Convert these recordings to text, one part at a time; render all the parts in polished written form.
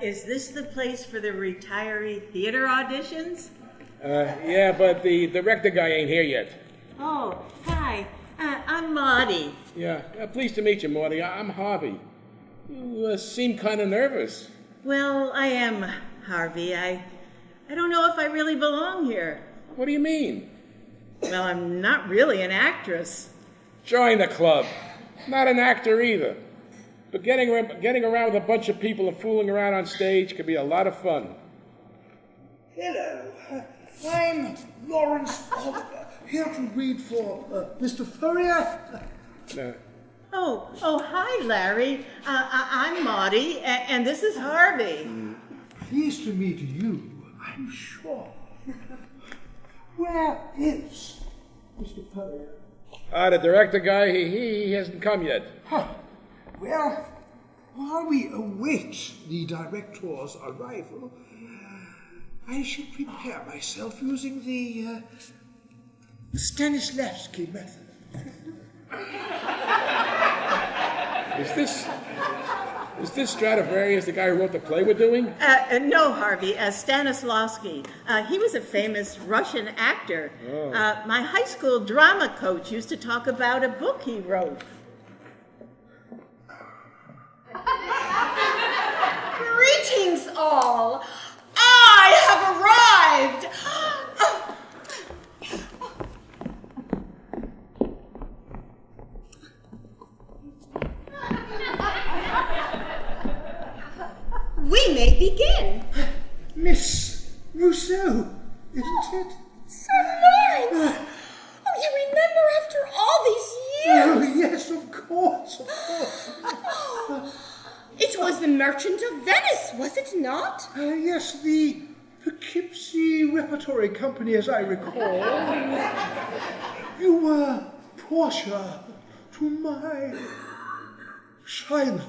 is this the place for the retiree theater auditions? Yeah, but the director guy ain't here yet. Oh, hi. I'm Maudie. Yeah, pleased to meet you, Morty. I'm Harvey. You seem kind of nervous. Well, I am, Harvey. I don't know if I really belong here. What do you mean? Well, I'm not really an actress. Join the club. Not an actor either. But getting around with a bunch of people and fooling around on stage can be a lot of fun. Hello, I'm Lawrence Oliver, here to read for Mr. Furrier. Oh, hi, Larry. I'm Maudie, and this is Harvey. Pleased to meet you, I'm sure. Where is Mr. Furrier? The director guy, he hasn't come yet. Huh. Well, while we await the director's arrival, I should prepare myself using the Stanislavski method. Is this Stradivarius the guy who wrote the play we're doing? No, Harvey, Stanislavski. He was a famous Russian actor. Oh. My high school drama coach used to talk about a book he wrote. Greetings, all. I have arrived. We may begin. Miss Rousseau, isn't it? Sir Lawrence! Oh, you remember after all these years? Oh, yes, of course. Oh, it was the Merchant of Venice, was it not? Yes, the Poughkeepsie Repertory Company, as I recall. You were Portia to my Shylock.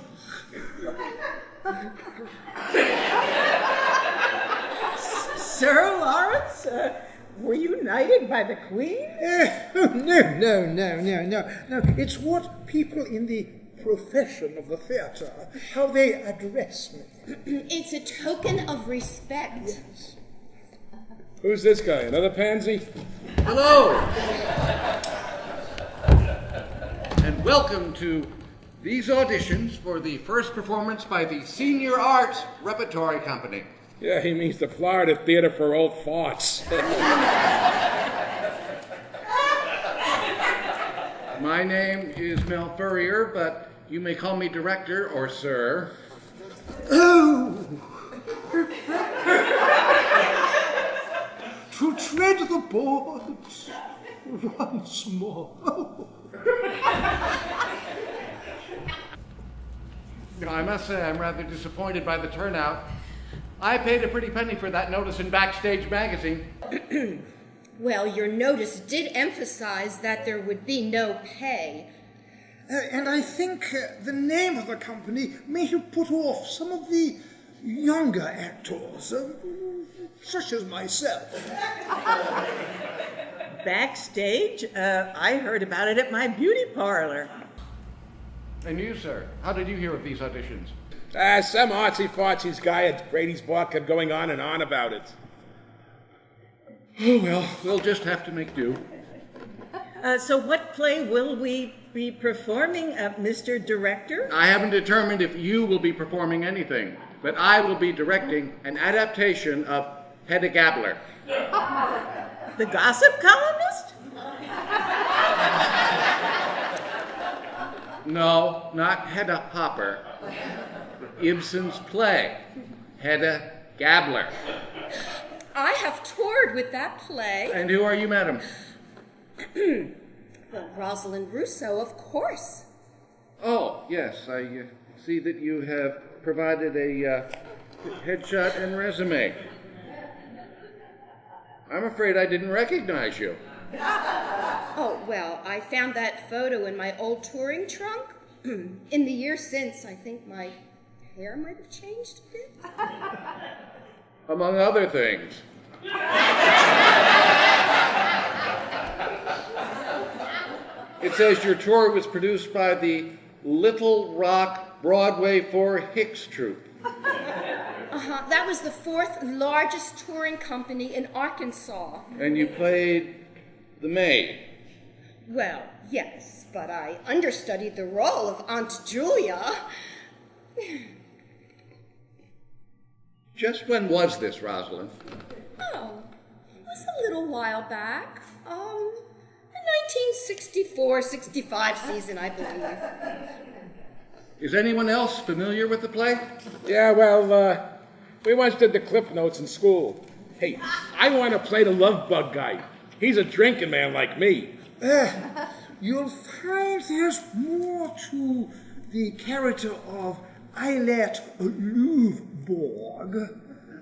Sir Lawrence, were you knighted by the Queen? No. It's what people in the profession of the theatre, how they address me. It's a token of respect. Yes. Who's this guy? Another pansy? Hello! And welcome to these auditions for the first performance by the Senior Arts Repertory Company. Yeah, he means the Florida Theater for Old Farts. My name is Mel Furrier, but you may call me director or sir. Oh! To tread the boards once more. Oh. I must say I'm rather disappointed by the turnout. I paid a pretty penny for that notice in Backstage magazine. Well, your notice did emphasize that there would be no pay. And I think the name of the company may have put off some of the younger actors, such as myself. Backstage? I heard about it at my beauty parlor. And you, sir, how did you hear of these auditions? Some artsy-fartsy guy at Brady's Bar kept going on and on about it. Oh, well, we'll just have to make do. So what play will we be performing, Mr. Director? I haven't determined if you will be performing anything, but I will be directing an adaptation of Hedda Gabler. The gossip columnist? No, not Hedda Hopper. Ibsen's play, Hedda Gabler. I have toured with that play. And who are you, madam? Well, Rosalind Rousseau, of course. Oh, yes, I see that you have provided a headshot and resume. I'm afraid I didn't recognize you. Oh, well, I found that photo in my old touring trunk. In the years since, I think my hair might have changed a bit. Among other things. It says your tour was produced by the Little Rock Broadway 4 Hicks troupe. That was the fourth largest touring company in Arkansas. And you played the maid. Well, yes, but I understudied the role of Aunt Julia. Just when was this, Rosalind? Oh, it was a little while back. The 1964-65 season, I believe. Is anyone else familiar with the play? Yeah, well, we once did the Cliff Notes in school. Hey, I want to play the love bug guy. He's a drinking man like me. You'll find there's more to the character of Eilert Lovborg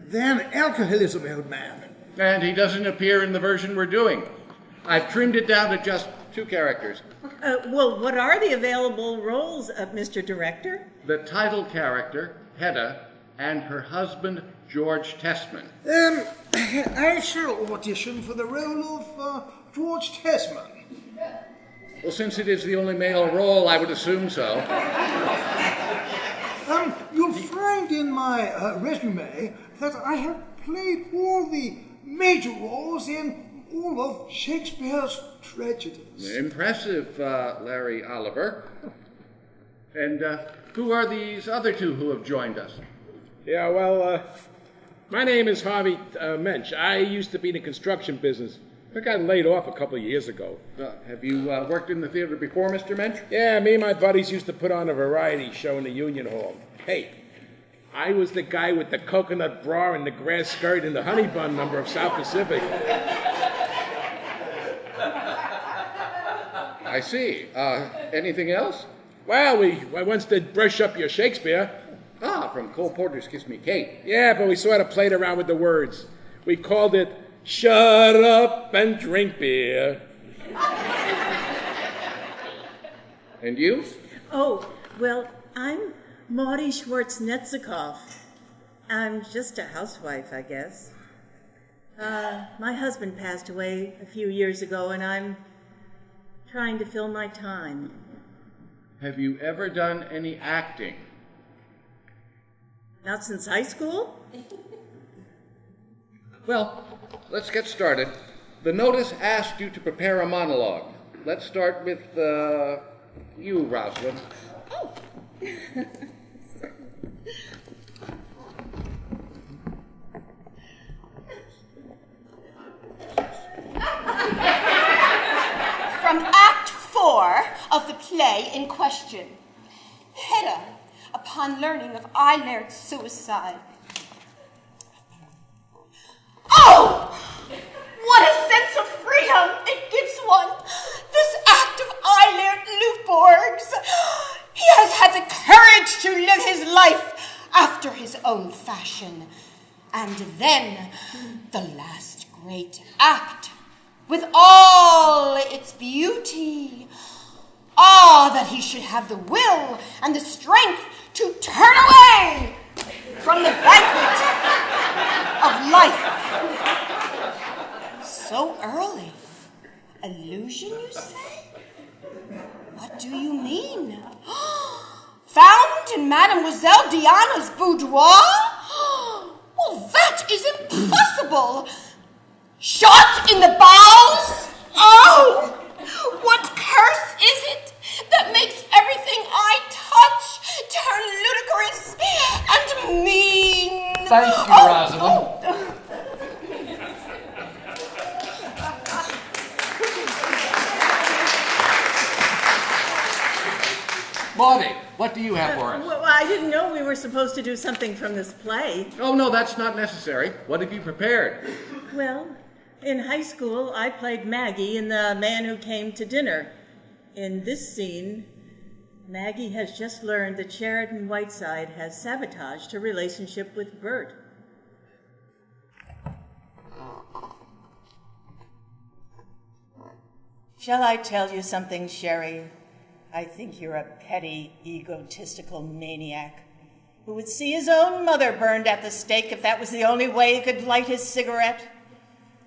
than alcoholism, old man. And he doesn't appear in the version we're doing. I've trimmed it down to just 2 characters. Well, what are the available roles, Mr. Director? The title character, Hedda, and her husband, George Tessman. I shall audition for the role of George Tessman. Well, since it is the only male role, I would assume so. You'll find in my resume that I have played all the major roles in all of Shakespeare's tragedies. Impressive, Larry Oliver. And who are these other 2 who have joined us? Yeah, well, my name is Harvey Mensch. I used to be in the construction business. I got laid off a couple of years ago. Have you worked in the theater before, Mr. Mensch? Yeah, me and my buddies used to put on a variety show in the Union Hall. Hey, I was the guy with the coconut bra and the grass skirt in the honey bun number of South Pacific. I see. Anything else? Well, I once did Brush Up Your Shakespeare. From Cole Porter's Kiss Me Kate. Yeah, but we sort of played around with the words. We called it Shut Up and Drink Beer. And you? Oh, well, I'm Maudie Schwartz-Netzikoff. I'm just a housewife, I guess. My husband passed away a few years ago, and I'm trying to fill my time. Have you ever done any acting? Not since high school? Well, let's get started. The notice asked you to prepare a monologue. Let's start with you, Rosalind. Oh. From Act 4 of the play in question. Hedda, upon learning of Eilert's suicide. Oh! What a sense of freedom it gives one! This act of Eilert Lovborg's. He has had the courage to live his life after his own fashion. And then, the last great act, with all its beauty. That he should have the will and the strength to turn away from the banquet of life. So early. Illusion, you say? What do you mean? Found in Mademoiselle Diana's boudoir? Well, that is impossible. Shot in the bowels? Oh! What curse is it that makes everything I touch turn ludicrous and mean? Thank you, Rosalind. Maudie, what do you have for us? Well, I didn't know we were supposed to do something from this play. Oh, no, that's not necessary. What have you prepared? Well, in high school, I played Maggie in The Man Who Came to Dinner. In this scene, Maggie has just learned that Sheridan Whiteside has sabotaged her relationship with Bert. Shall I tell you something, Sherry? I think you're a petty, egotistical maniac who would see his own mother burned at the stake if that was the only way he could light his cigarette.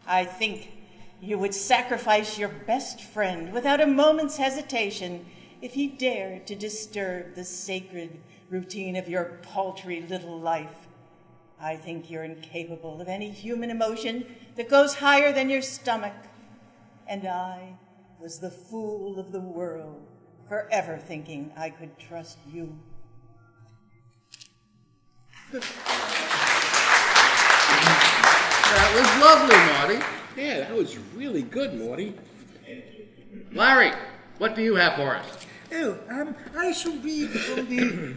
I think you would sacrifice your best friend without a moment's hesitation if he dared to disturb the sacred routine of your paltry little life. I think you're incapable of any human emotion that goes higher than your stomach. And I was the fool of the world, forever thinking I could trust you. That was lovely, Marty. Yeah, that was really good, Morty. Larry, what do you have for us? Oh, I shall read from the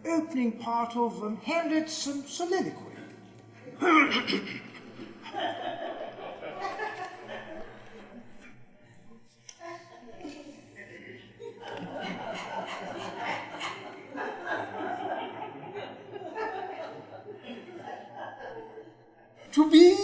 opening part of Hamlet's soliloquy. To be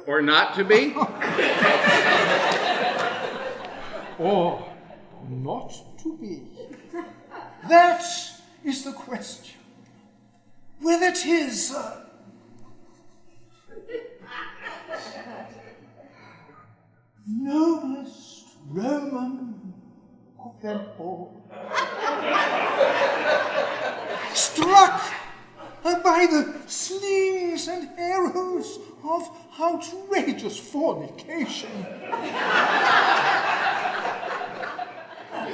Or not to be? or not to be. That is the question. Whether 'tis noblest Roman of them all, struck by the slings and arrows of outrageous fornication,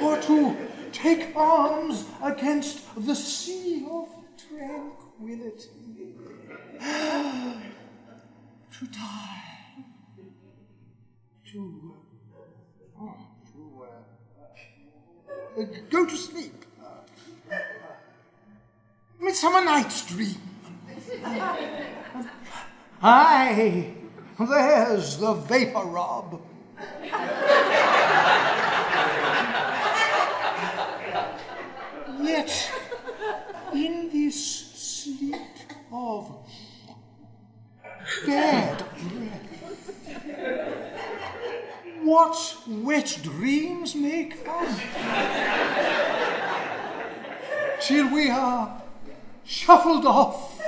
or to take arms against the sea of tranquility, to die, to go to sleep. Midsummer Night's Dream. Aye, there's the vapor rub. Yet, in this sleep of bad breath, what wet dreams may come, till we are shuffled off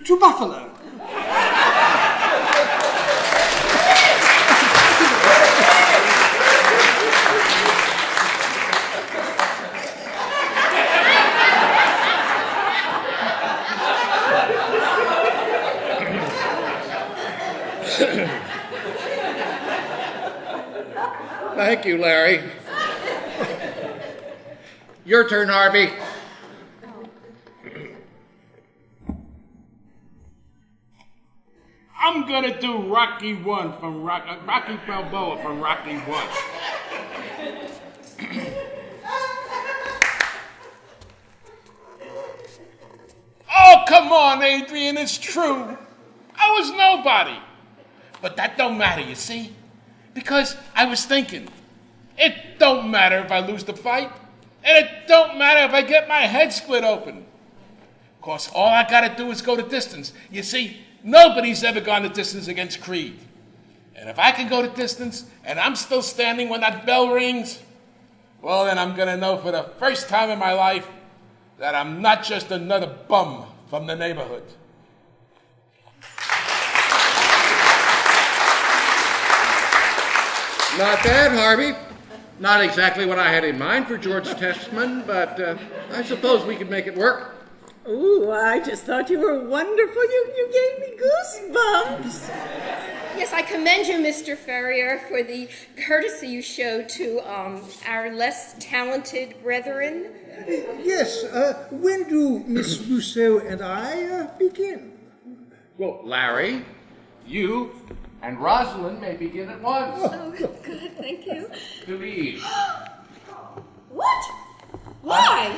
to Buffalo. Thank you, Larry. Your turn, Harvey. I'm gonna do Rocky One from Rocky Balboa from Rocky One. Oh, come on, Adrian, it's true. I was nobody. But that don't matter, you see? Because I was thinking, it don't matter if I lose the fight, and it don't matter if I get my head split open. Of course, all I gotta do is go the distance. You see, nobody's ever gone the distance against Creed. And if I can go the distance, and I'm still standing when that bell rings, well, then I'm gonna know for the first time in my life that I'm not just another bum from the neighborhood. Not bad, Harvey. Not exactly what I had in mind for George Testman, but I suppose we could make it work. Ooh, I just thought you were wonderful. You gave me goosebumps. Yes, I commend you, Mr. Ferrier, for the courtesy you showed to our less talented brethren. Yes, when do Miss Rousseau and I begin? Well, Larry, you and Rosalind may begin at once. Oh, good, thank you. Please. What? Why?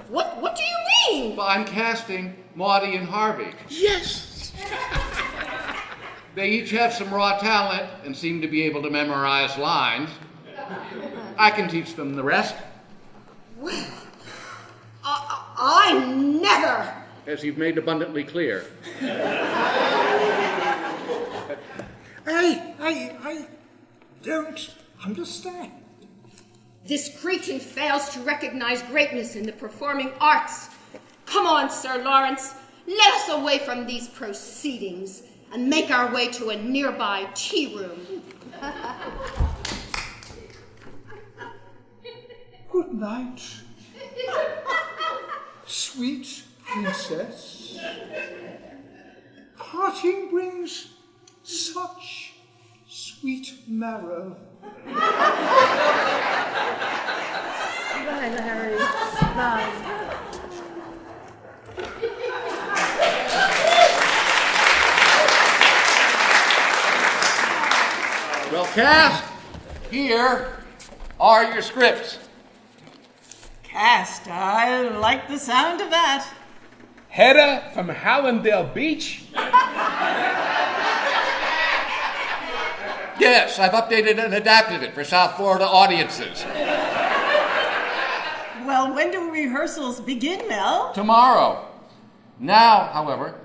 What do you mean? Well, I'm casting Maudie and Harvey. Yes! They each have some raw talent and seem to be able to memorize lines. I can teach them the rest. Well, I never. As you've made abundantly clear. I don't understand. This cretin fails to recognize greatness in the performing arts. Come on, Sir Lawrence. let us away from these proceedings and make our way to a nearby tea room. Good night, sweet princess. Parting brings such sweet marrow. Bye, Larry. Bye. Well, cast, here are your scripts. Cast, I like the sound of that. Hedda from Hallandale Beach? Yes, I've updated and adapted it for South Florida audiences. Well, when do rehearsals begin, Mel? Tomorrow. Now, however,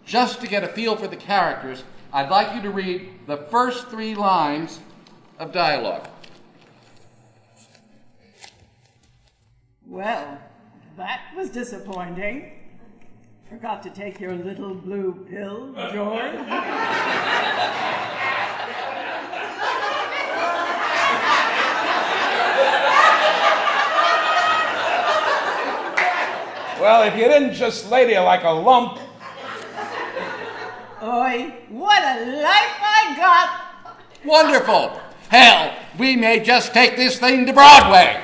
just to get a feel for the characters, I'd like you to read the first 3 lines of dialogue. Well, that was disappointing. Forgot to take your little blue pill, George. Well, if you didn't just lay there like a lump. Oi, what a life I got! Wonderful! Hell, we may just take this thing to Broadway.